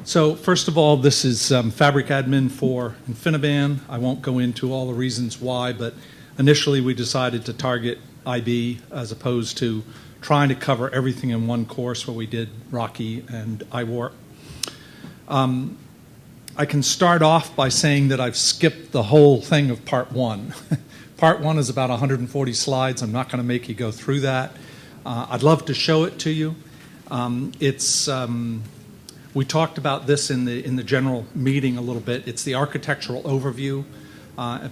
So first of all, this is Fabric Admin for InfiniBand. I won't go into all the reasons why, but initially we decided to target IB as opposed to trying to cover everything in one course where we did Rocky and iWarp. I can start off by saying that I've skipped the whole thing of part one. Part one is about 140 slides. I'm not going to make you go through that. I'd love to show it to you. We talked about this in the general meeting a little bit. It's the architectural overview.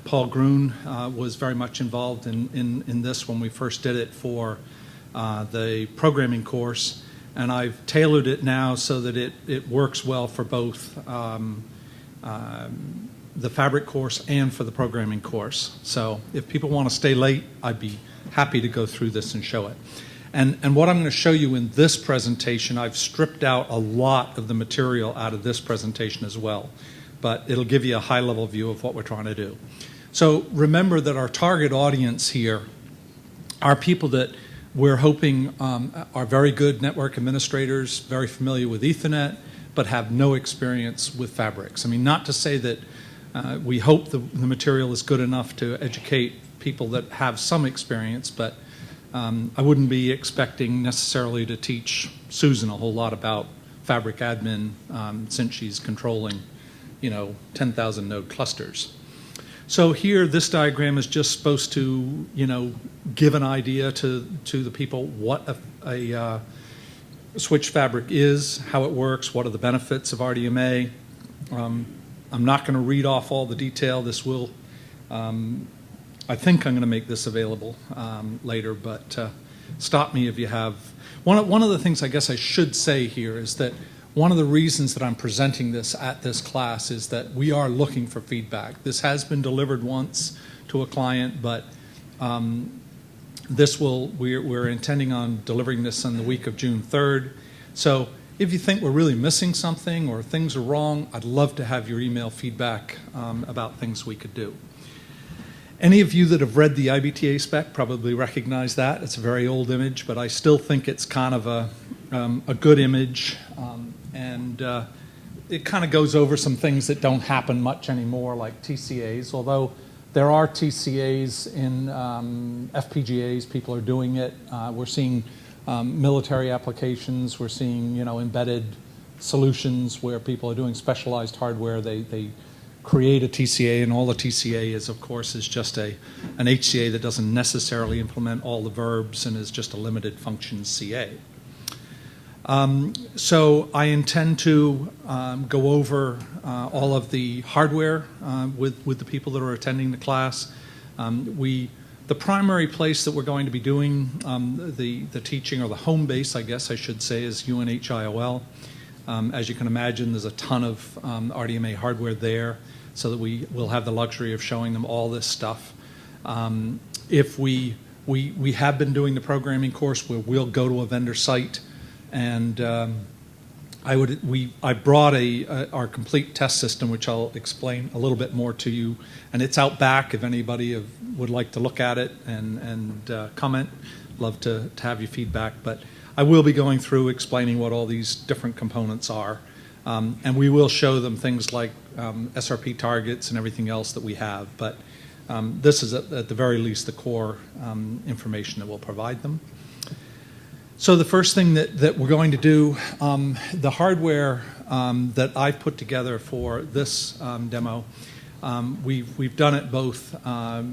Paul Grun was very much involved in this when we first did it for the programming course, and I've tailored it now so that it works well for both the Fabric course and for the programming course. So if people want to stay late, I'd be happy to go through this and show it. And what I'm going to show you in this presentation, I've stripped out a lot of the material out of this presentation as well, but it'll give you a high-level view of what we're trying to do. So remember that our target audience here are people that we're hoping are very good network administrators, very familiar with Ethernet, but have no experience with fabrics. I mean, not to say that we hope the material is good enough to educate people that have some experience, but I wouldn't be expecting necessarily to teach Susan a whole lot about Fabric Admin since she's controlling, 10,000 node clusters. So here, this diagram is just supposed to, give an idea to the people what a switch fabric is, how it works, what are the benefits of RDMA. I'm not going to read off all the detail. This will. I think I'm going to make this available later, but stop me if you have. One of the things I guess I should say here is that one of the reasons that I'm presenting this at this class is that we are looking for feedback. This has been delivered once to a client, but we're intending on delivering this on the week of June 3rd. So if you think we're really missing something or things are wrong, I'd love to have your email feedback about things we could do. Any of you that have read the IBTA spec probably recognize that. It's a very old image, but I still think it's kind of a good image, and it kind of goes over some things that don't happen much anymore, like TCAs, although there are TCAs in FPGAs. People are doing it. We're seeing military applications. We're seeing embedded solutions where people are doing specialized hardware. They create a TCA, and all the TCA is, of course, is just an HCA that doesn't necessarily implement all the verbs and is just a limited function CA. So I intend to go over all of the hardware with the people that are attending the class. The primary place that we're going to be doing the teaching, or the home base, I guess I should say, is UNH-IOL. As you can imagine, there's a ton of RDMA hardware there, so that we will have the luxury of showing them all this stuff. If we have been doing the programming course where we'll go to a vendor site, and I brought our complete test system, which I'll explain a little bit more to you, and it's out back if anybody would like to look at it and comment. Love to have your feedback, but I will be going through explaining what all these different components are. And we will show them things like SRP targets and everything else that we have. But this is, at the very least, the core information that we'll provide them. So the first thing that we're going to do, the hardware that I've put together for this demo, we've done it both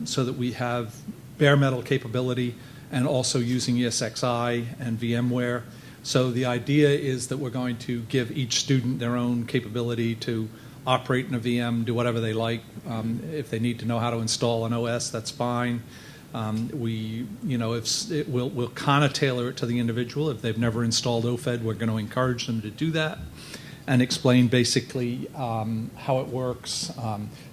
so that we have bare metal capability and also using ESXi and VMware. So the idea is that we're going to give each student their own capability to operate in a VM, do whatever they like. If they need to know how to install an OS, that's fine. We'll kind of tailor it to the individual. If they've never installed OFED, we're going to encourage them to do that and explain basically how it works,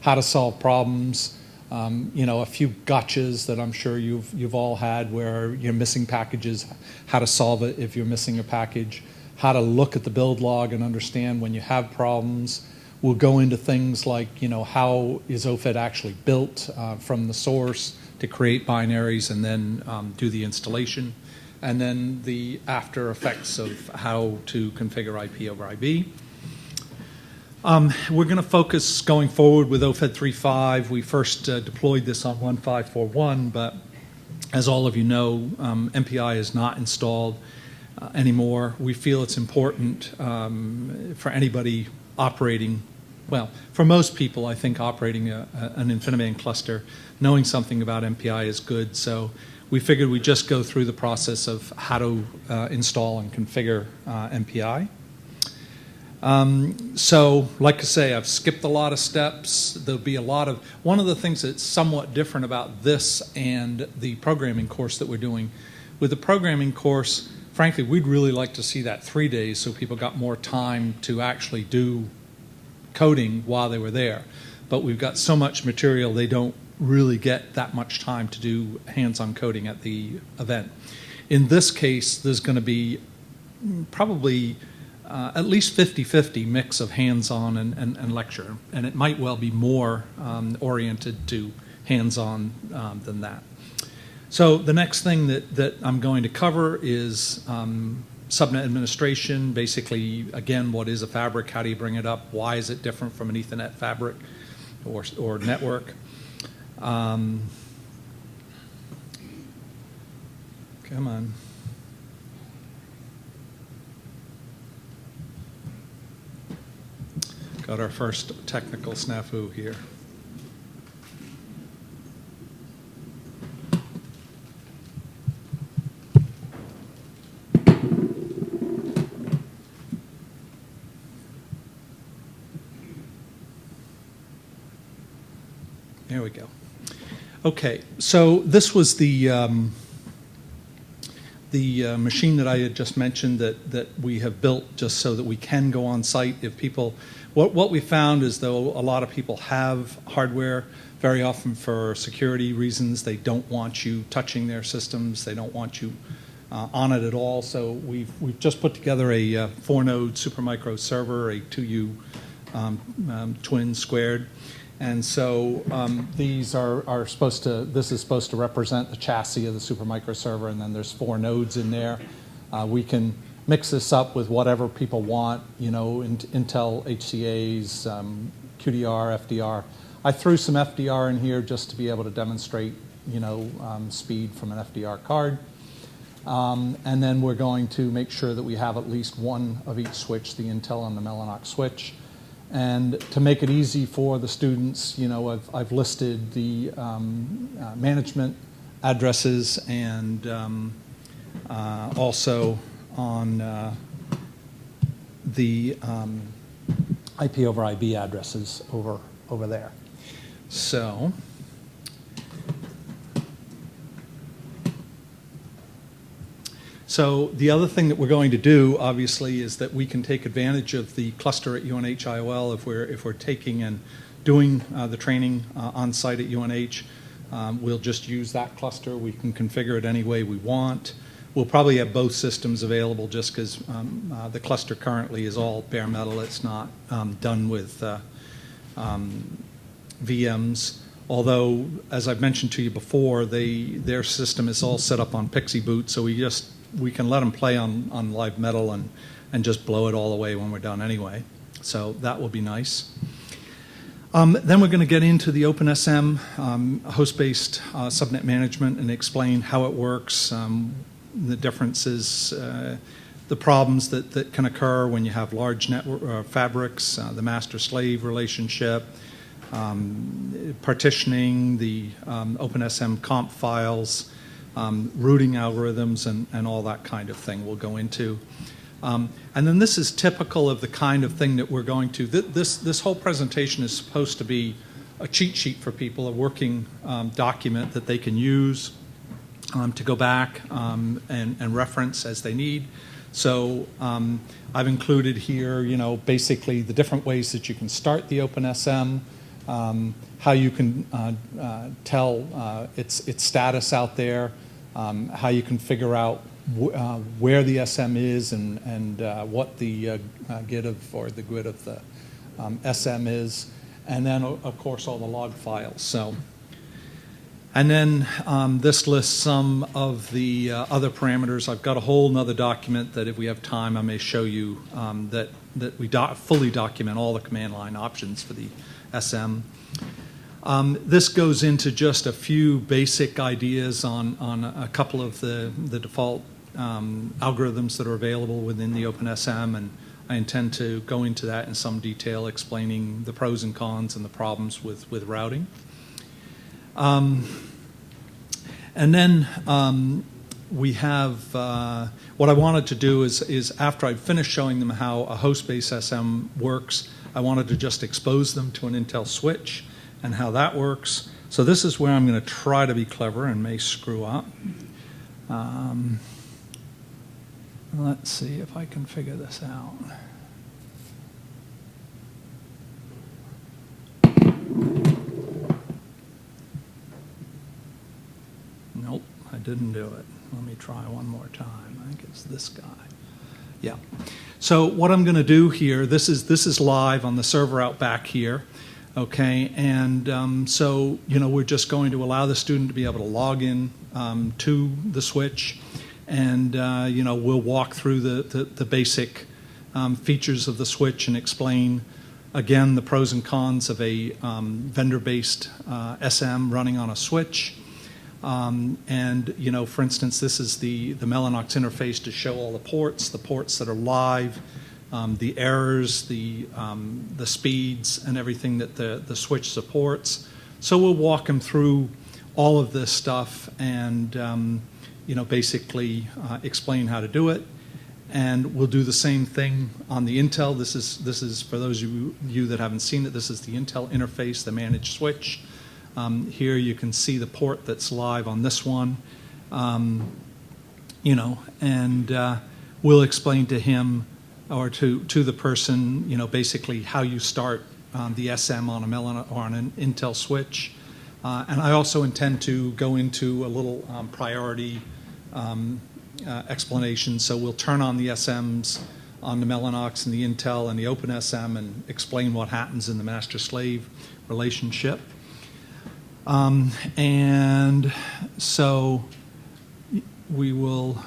how to solve problems. A few gotchas that I'm sure you've all had where you're missing packages, how to solve it if you're missing a package, how to look at the build log and understand when you have problems. We'll go into things like, how is OFED actually built from the source to create binaries and then do the installation, and then the after effects of how to configure IP over IB. We're going to focus going forward with OFED 3.5. We first deployed this on 1.5.4.1, but as all of you know, MPI is not installed anymore. We feel it's important for anybody operating, well, for most people, I think operating an InfiniBand cluster, knowing something about MPI is good. So we figured we'd just go through the process of how to install and configure MPI. So, like I say, I've skipped a lot of steps. There'll be a lot of, one of the things that's somewhat different about this and the programming course that we're doing, with the programming course, frankly, we'd really like to see that 3 days so people got more time to actually do coding while they were there. But we've got so much material, they don't really get that much time to do hands-on coding at the event. In this case, there's going to be probably at least 50-50 mix of hands-on and lecture, and it might well be more oriented to hands-on than that. So the next thing that I'm going to cover is subnet administration. Basically, again, what is a fabric? How do you bring it up? Why is it different from an Ethernet fabric or network? Come on. Got our first technical snafu here. There we go. Okay, so this was the machine that I had just mentioned that we have built just so that we can go on site if people. What we found is, though, a lot of people have hardware, very often for security reasons. They don't want you touching their systems. They don't want you on it at all. So we've just put together a 4-node Supermicro server, a 2U twin squared. And so these are supposed to, this is supposed to represent the chassis of the Supermicro server, and then there's 4 nodes in there. We can mix this up with whatever people want, you know, Intel HCAs, QDR, FDR. I threw some FDR in here just to be able to demonstrate, you know, speed from an FDR card. And then we're going to make sure that we have at least one of each switch, the Intel and the Mellanox switch. And to make it easy for the students, you know, I've listed the management addresses and also on the IP over IB addresses over there. So the other thing that we're going to do, obviously, is that we can take advantage of the cluster at UNH IOL if we're taking and doing the training on site at UNH. We'll just use that cluster. We can configure it any way we want. We'll probably have both systems available just because the cluster currently is all bare metal. It's not done with VMs. Although, as I've mentioned to you before, their system is all set up on Pixie Boot, so we can let them play on live metal and just blow it all away when we're done anyway. So that will be nice. Then we're going to get into the OpenSM host-based subnet management and explain how it works, the differences, the problems that can occur when you have large network fabrics, the master-slave relationship, partitioning, the OpenSM comp files, routing algorithms, and all that kind of thing we'll go into. And then this is typical of the kind of thing that we're going to. This whole presentation is supposed to be a cheat sheet for people, a working document that they can use to go back and reference as they need. So I've included here, you know, basically the different ways that you can start the OpenSM, how you can tell its status out there, how you can figure out where the SM is and what the GID of or the GUID of the SM is, and then of course all the log files. So And then this lists some of the other parameters. I've got a whole nother document that if we have time, I may show you that we fully document all the command line options for the SM. This goes into just a few basic ideas on a couple of the default algorithms that are available within the OpenSM, and I intend to go into that in some detail, explaining the pros and cons and the problems with routing. And then we have, what I wanted to do is after I finished showing them how a host-based SM works, I wanted to just expose them to an Intel switch and how that works. So this is where I'm going to try to be clever and may screw up. Let's see if I can figure this out. Nope, I didn't do it. Let me try one more time. I think it's this guy. Yeah. So what I'm going to do here, this is live on the server out back here, okay? And so we're just going to allow the student to be able to log in to the switch, and we'll walk through the basic features of the switch and explain again the pros and cons of a vendor-based SM running on a switch. And for instance, this is the Mellanox interface to show all the ports that are live, the errors, the speeds, and everything that the switch supports. So we'll walk them through all of this stuff and basically explain how to do it. And we'll do the same thing on the Intel. This is for those of you that haven't seen it. This is the Intel interface, the managed switch. Here you can see the port that's live on this one, and we'll explain to him or to the person, basically how you start the SM on a Mellanox or on an Intel switch. And I also intend to go into a little priority explanation. So we'll turn on the SMs on the Mellanox and the Intel and the OpenSM and explain what happens in the master-slave relationship. And so we will,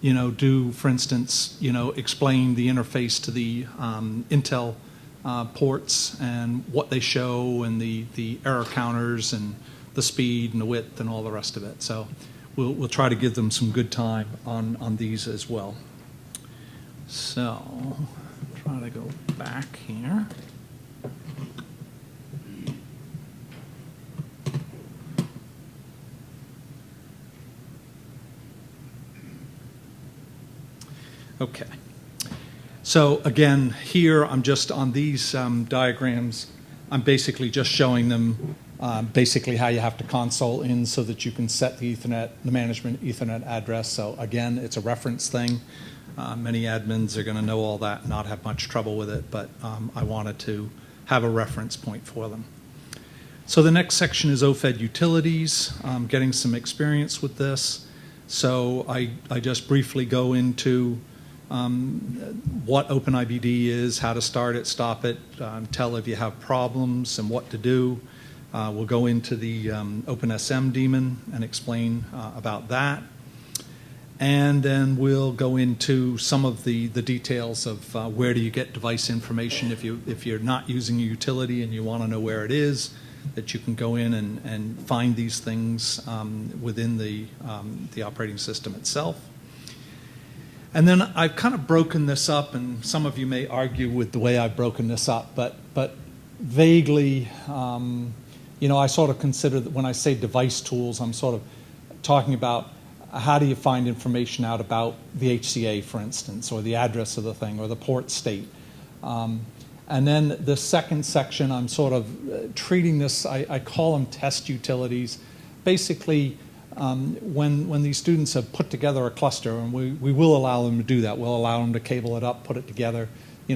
do, for instance, explain the interface to the Intel ports and what they show and the error counters and the speed and the width and all the rest of it. So we'll try to give them some good time on these as well. So try to go back here. Okay. So again, here I'm just on these diagrams, I'm basically just showing them basically how you have to console in so that you can set the Ethernet, the management Ethernet address. So again, it's a reference thing. Many admins are going to know all that and not have much trouble with it, but I wanted to have a reference point for them. So the next section is OFED Utilities, getting some experience with this. So I just briefly go into what OpenIBD is, how to start it, stop it, tell if you have problems and what to do. We'll go into the OpenSM daemon and explain about that. And then we'll go into some of the details of where do you get device information if you're not using a utility and you want to know where it is, that you can go in and find these things within the operating system itself. And then I've kind of broken this up, and some of you may argue with the way I've broken this up, but vaguely, I sort of consider that when I say device tools, I'm sort of talking about how do you find information out about the HCA, for instance, or the address of the thing, or the port state. And then the second section, I'm sort of treating this, I call them test utilities. Basically, when these students have put together a cluster, and we will allow them to do that, we'll allow them to cable it up, put it together,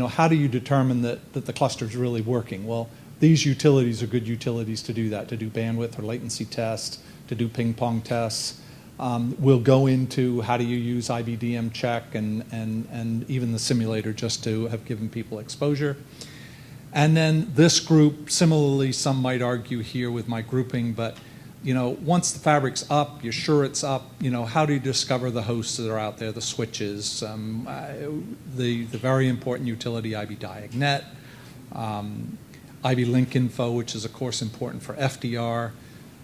how do you determine that the cluster is really working? Well, these utilities are good utilities to do that, to do bandwidth or latency tests, to do ping-pong tests. We'll go into how do you use IBDM check and even the simulator just to have given people exposure. And then this group, similarly, some might argue here with my grouping, but once the fabric's up, you're sure it's up, how do you discover the hosts that are out there, the switches, the very important utility ibdiagnet, IB-Link Info, which is, of course, important for FDR,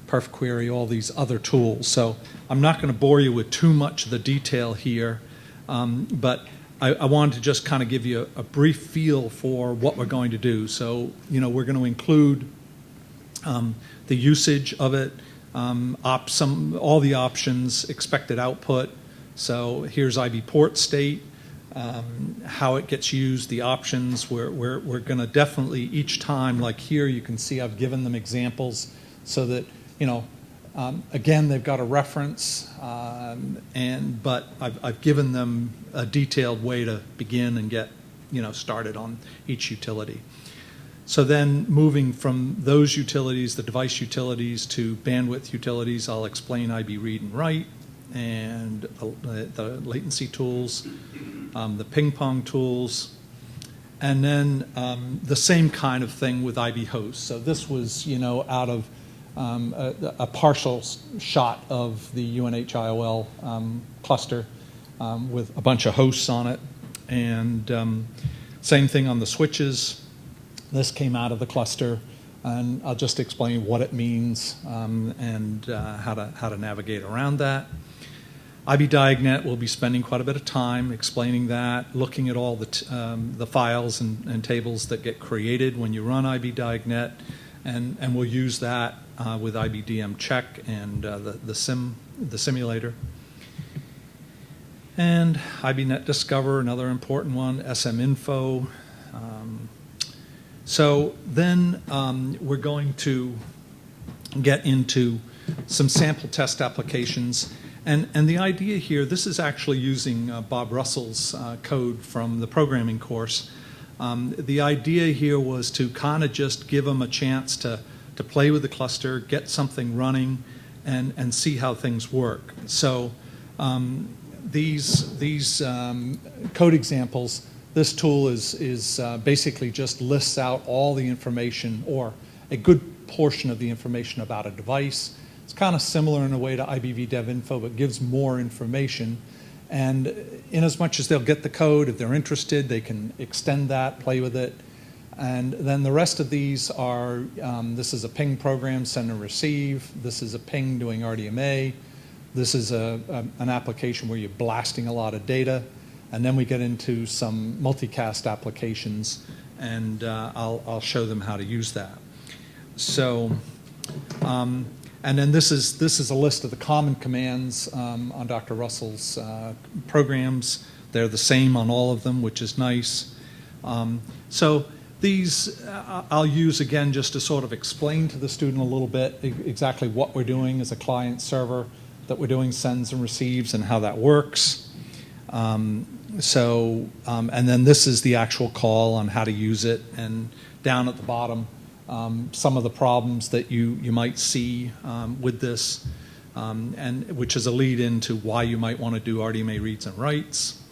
Perf Query, all these other tools. So I'm not going to bore you with too much of the detail here, but I wanted to just kind of give you a brief feel for what we're going to do. So, we're going to include the usage of it, all the options, expected output. So here's IB port state, how it gets used, the options. We're going to definitely each time, like here, you can see I've given them examples so that, again, they've got a reference, but I've given them a detailed way to begin and get, started on each utility. So then moving from those utilities, the device utilities, to bandwidth utilities, I'll explain IB read and write and the latency tools, the Ping-Pong tools, and then the same kind of thing with IB hosts. So this was, out of a partial shot of the UNH-IOL cluster with a bunch of hosts on it. And same thing on the switches. This came out of the cluster, and I'll just explain what it means and how to navigate around that. ibdiagnet will be spending quite a bit of time explaining that, looking at all the files and tables that get created when you run ibdiagnet, and we'll use that with IBDM check and the simulator. And ibnetdiscover, another important one, SM info. So then we're going to get into some sample test applications. And the idea here, this is actually using Bob Russell's code from the programming course. The idea here was to kind of just give them a chance to play with the cluster, get something running, and see how things work. So these code examples, this tool is basically just lists out all the information, or a good portion of the information about a device. It's kind of similar in a way to IBV Dev Info, but gives more information. And in as much as they'll get the code, if they're interested, they can extend that, play with it. And then the rest of these are, this is a ping program, send and receive. This is a ping doing RDMA. This is an application where you're blasting a lot of data. And then we get into some multicast applications, and I'll show them how to use that. So, and then this is a list of the common commands on Dr. Russell's programs. They're the same on all of them, which is nice. So these I'll use again just to sort of explain to the student a little bit exactly what we're doing as a client server, that we're doing sends and receives and how that works. And then this is the actual call on how to use it, and down at the bottom, some of the problems that you might see with this, and which is a lead into why you might want to do RDMA reads and writes.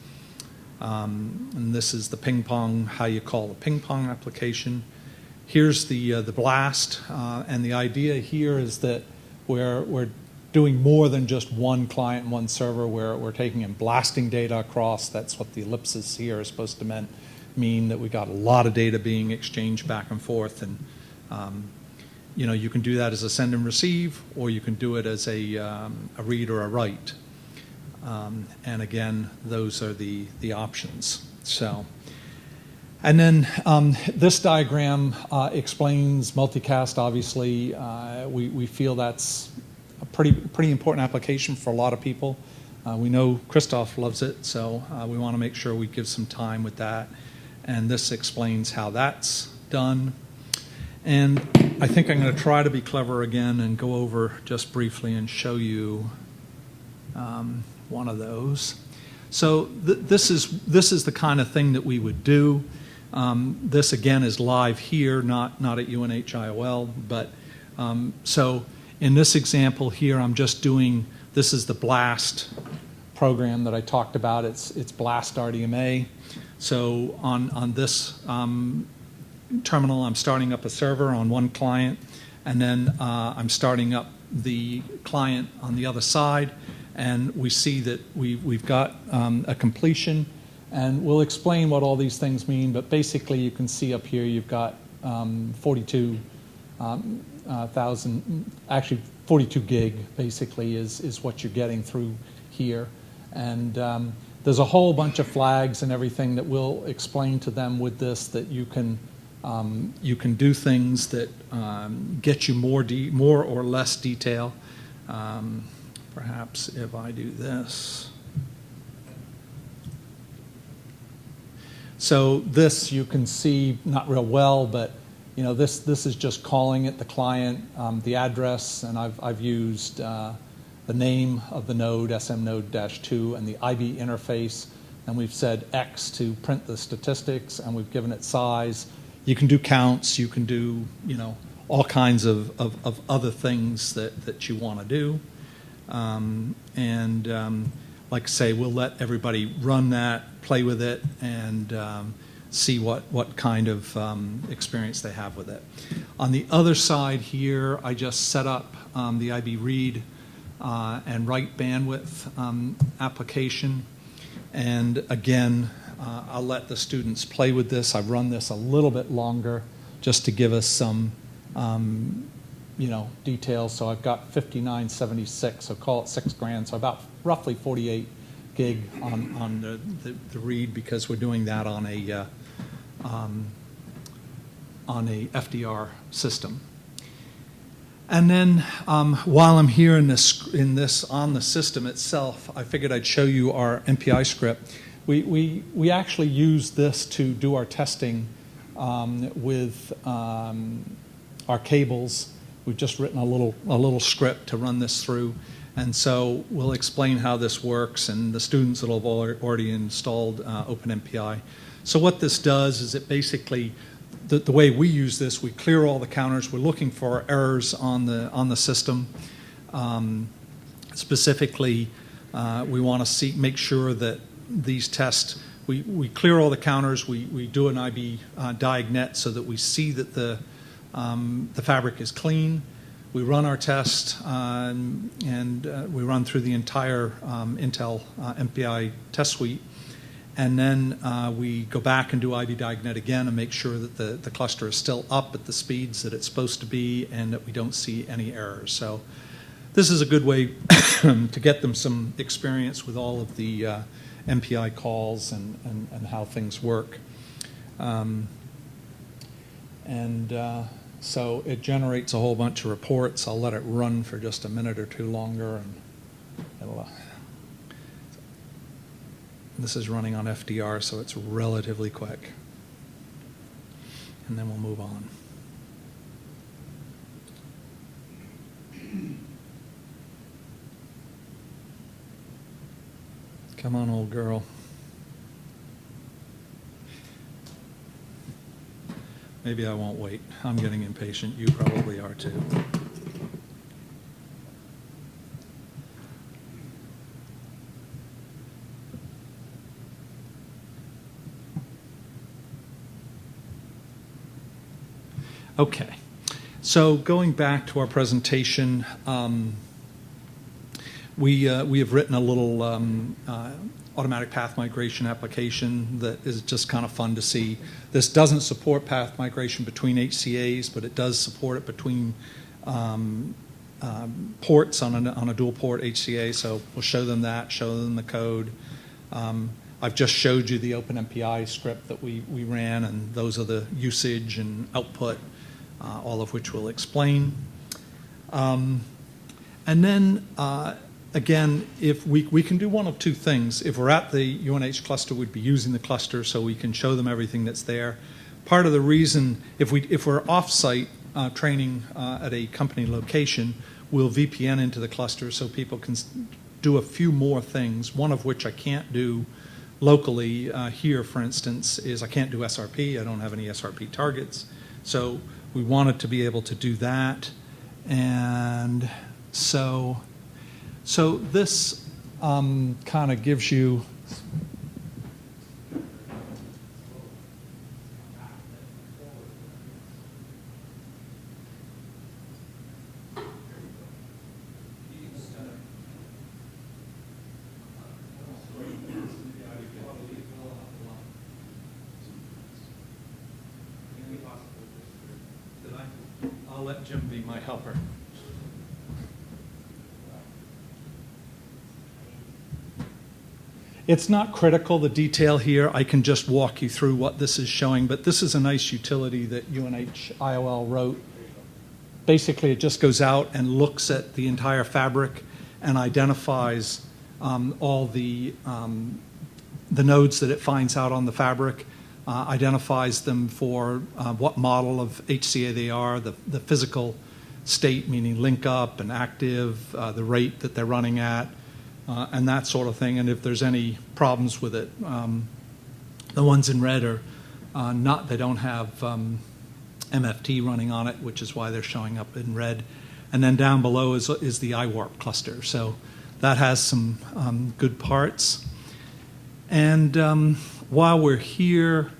And this is the Ping-Pong, how you call the Ping-Pong application. Here's the blast, and the idea here is that we're doing more than just one client and one server, where we're taking and blasting data across. That's what the ellipsis here is supposed to mean, that we got a lot of data being exchanged back and forth. And you can do that as a send and receive, or you can do it as a read or a write. And again, those are the options. So, and then this diagram explains multicast. Obviously, we feel that's a pretty important application for a lot of people. We know Christoph loves it, so we want to make sure we give some time with that. And this explains how that's done. And I think I'm going to try to be clever again and go over just briefly and show you one of those. So this is the kind of thing that we would do. This again is live here, not at UNH-IOL, but so in this example here, I'm just doing, this is the blast program that I talked about. It's blast RDMA. So on this terminal, I'm starting up a server on one client, and then I'm starting up the client on the other side, and we see that we've got a completion, and we'll explain what all these things mean, but basically you can see up here you've got 42,000, actually 42 gig basically is what you're getting through here. And there's a whole bunch of flags and everything that we'll explain to them with this, that you can do things that get you more or less detail. Perhaps if I do this. So this you can see not real well, but you know, this is just calling it the client, the address, and I've used the name of the node, SM node-2, and the IB interface, and we've said X to print the statistics, and we've given it size. You can do counts, you can do, you know, all kinds of other things that you want to do. Like I say, we'll let everybody run that, play with it, and see what kind of experience they have with it. On the other side here, I just set up the IB read and write bandwidth application. And again, I'll let the students play with this. I've run this a little bit longer just to give us some you know, details. So I've got 5976, so call it $6,000, so about roughly 48 gig on the read, because we're doing that on a FDR system. And then while I'm here in this on the system itself, I figured I'd show you our MPI script. We actually use this to do our testing with our cables. We've just written a little script to run this through, and so we'll explain how this works, and the students that have already installed OpenMPI. So what this does is it basically, the way we use this, we clear all the counters. We're looking for errors on the system. Specifically, we want to make sure that these tests, we clear all the counters. We do an IB diagnet so that we see that the fabric is clean. We run our test, and we run through the entire Intel MPI test suite. And then we go back and do IB diagnet again and make sure that the cluster is still up at the speeds that it's supposed to be, and that we don't see any errors. So this is a good way to get them some experience with all of the MPI calls and how things work. So it generates a whole bunch of reports. I'll let it run for just a minute or two longer, and it'll, this is running on FDR, so it's relatively quick. And then we'll move on. Come on, old girl. Maybe I won't wait. I'm getting impatient. You probably are too. Okay. So going back to our presentation, we have written a little automatic path migration application that is just kind of fun to see. This doesn't support path migration between HCAs, but it does support it between ports on a dual port HCA. So we'll show them that, show them the code. I've just showed you the OpenMPI script that we ran, and those are the usage and output, all of which we'll explain. And then again, if we can do one of two things. If we're at the UNH cluster, we'd be using the cluster so we can show them everything that's there. Part of the reason, if we're off-site training at a company location, we'll VPN into the cluster so people can do a few more things, one of which I can't do locally here, for instance, is I can't do SRP. I don't have any SRP targets. So we wanted to be able to do that. And so this kind of gives you let Jim be my helper. It's not critical, the detail here. I can just walk you through what this is showing, but this is a nice utility that UNH IOL wrote. Basically, it just goes out and looks at the entire fabric and identifies all the nodes that it finds out on the fabric, identifies them for what model of HCA they are, the physical state, meaning link up and active, the rate that they're running at, and that sort of thing. And if there's any problems with it, the ones in red are they don't have MFT running on it, which is why they're showing up in red. And then down below is the iWarp cluster. So that has some good parts. And while we're here,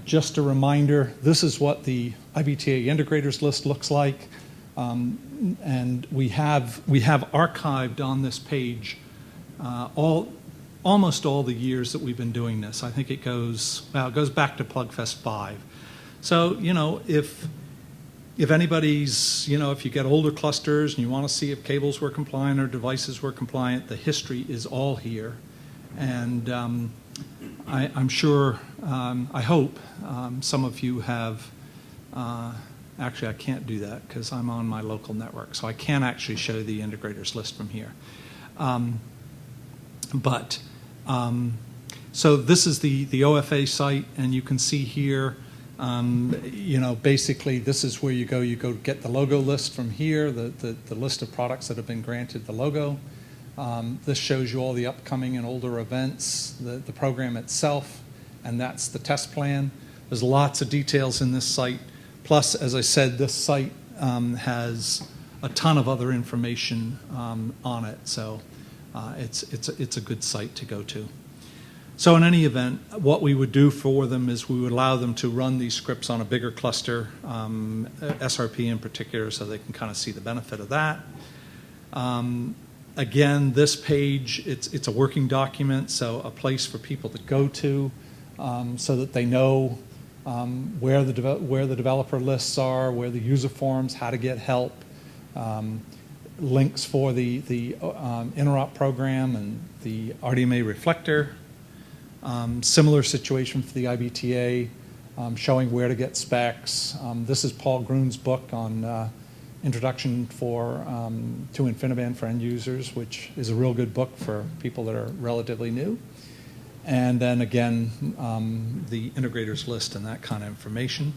just a reminder, this is what the IBTA integrators list looks like. And we have archived on this page almost all the years that we've been doing this. I think it goes back to PlugFest 5. So, if anybody's, if you get older clusters and you want to see if cables were compliant or devices were compliant, the history is all here. And I'm sure, I hope some of you have, actually I can't do that because I'm on my local network, so I can't actually show the integrators list from here. So this is the OFA site, and you can see here, basically this is where you go get the logo list from here, the list of products that have been granted the logo. This shows you all the upcoming and older events, the program itself, and that's the test plan. There's lots of details in this site. Plus, as I said, this site has a ton of other information on it, so it's a good site to go to. So in any event, what we would do for them is we would allow them to run these scripts on a bigger cluster, SRP in particular, so they can kind of see the benefit of that. Again, this page, it's a working document, so a place for people to go to so that they know where the developer lists are, where the user forums, how to get help, links for the interop program and the RDMA reflector. Similar situation for the IBTA, showing where to get specs. This is Paul Grun's book on Introduction to InfiniBand for End Users, which is a real good book for people that are relatively new. And then again, the integrators list and that kind of information.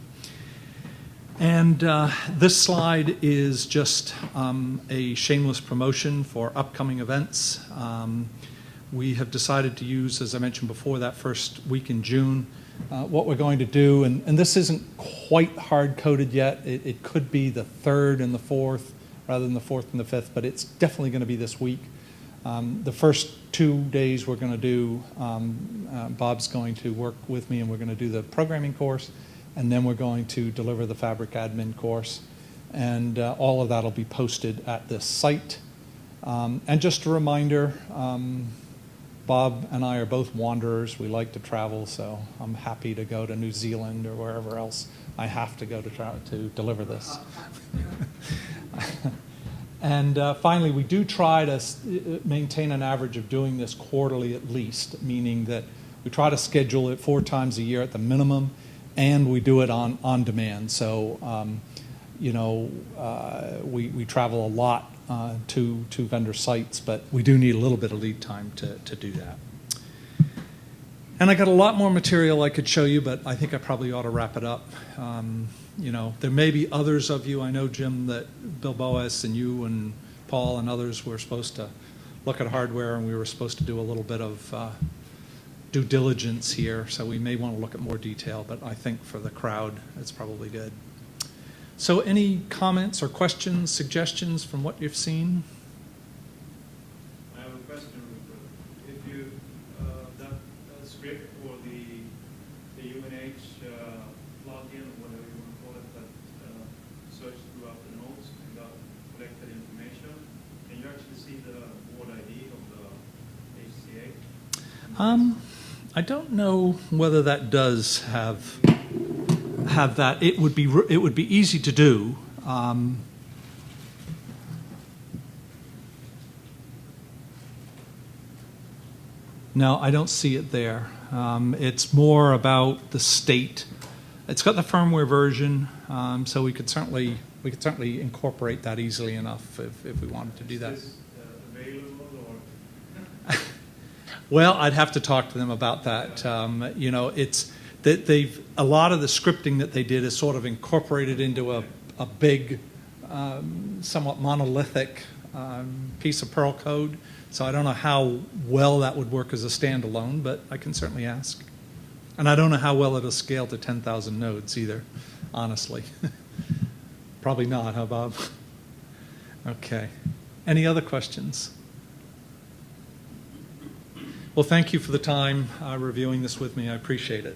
And this slide is just a shameless promotion for upcoming events. We have decided to use, as I mentioned before, that first week in June. What we're going to do, and this isn't quite hard-coded yet. It could be the 3rd and the 4th rather than the 4th and the 5th, but it's definitely going to be this week. The first 2 days we're going to do, Bob's going to work with me and we're going to do the programming course, and then we're going to deliver the Fabric Admin course. And all of that will be posted at this site. And just a reminder, Bob and I are both wanderers. We like to travel, so I'm happy to go to New Zealand or wherever else I have to go to deliver this. And finally, we do try to maintain an average of doing this quarterly at least, meaning that we try to schedule it 4 times a year at the minimum, and we do it on demand. So, we travel a lot to vendor sites, but we do need a little bit of lead time to do that. And I got a lot more material I could show you, but I think I probably ought to wrap it up. There may be others of you. I know, Jim, that Bill Boas and you and Paul and others were supposed to look at hardware, and we were supposed to do a little bit of due diligence here, so we may want to look at more detail, but I think for the crowd, it's probably good. So any comments or questions, suggestions from what you've seen? I have a question. If you, that script or the UNH plugin, whatever you want to call it, that search throughout the nodes and got collected information, can you actually see the board ID of the HCA? I don't know whether that does have that. It would be easy to do. No, I don't see it there. It's more about the state. It's got the firmware version, so we could certainly incorporate that easily enough if we wanted to do that. Is this available or? Well, I'd have to talk to them about that. You know, it's that a lot of the scripting that they did is sort of incorporated into a big, somewhat monolithic piece of Perl code. So I don't know how well that would work as a standalone, but I can certainly ask. And I don't know how well it'll scale to 10,000 nodes either, honestly. Probably not, huh, Bob? Okay. Any other questions? Well, thank you for the time reviewing this with me. I appreciate it.